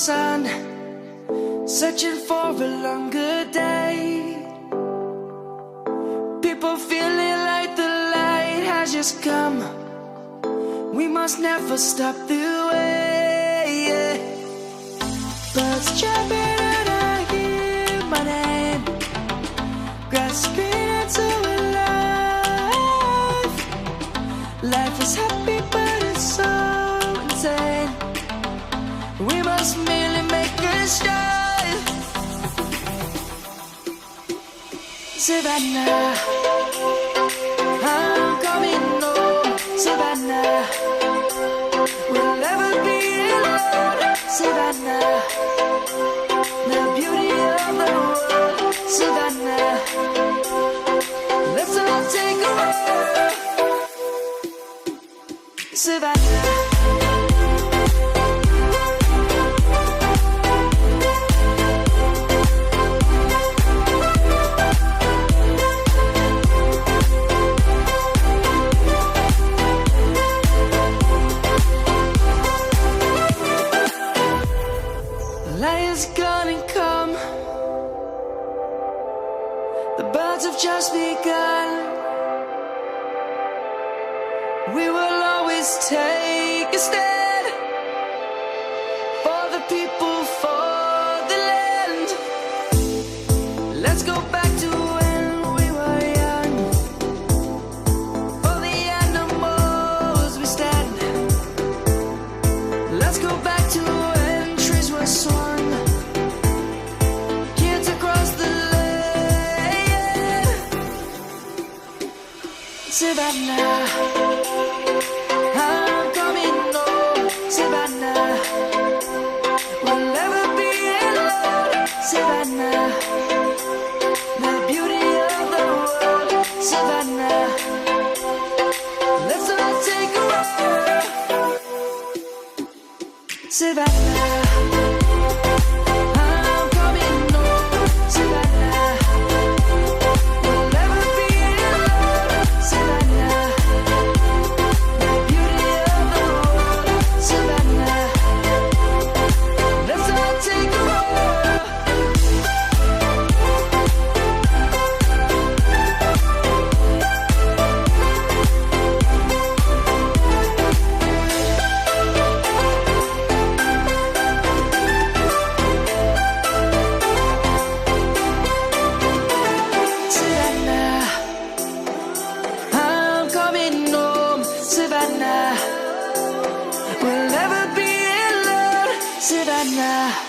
sun, searching for a longer day. People feeling like the light has just come. We must never stop the way. Birds chirping and I hear my name, grasping into a life. Life is happy but it's so insane. We must merely make a start. Savannah, I'm coming home. Savannah, we'll never be alone. Savannah, the beauty of the world. Savannah, let's all take a walk. Savannah. Is gonna come. The birds have just begun. We will always take a stand for the people, for the land. Let's go back to when we were young. For the animals we stand. Let's go back to when trees were swung. Savannah, I'm coming home. Savannah, we'll never be alone. Savannah, the beauty of the world. Savannah, let's all take a walk. Savannah. Savannah, we'll never be alone. Savannah.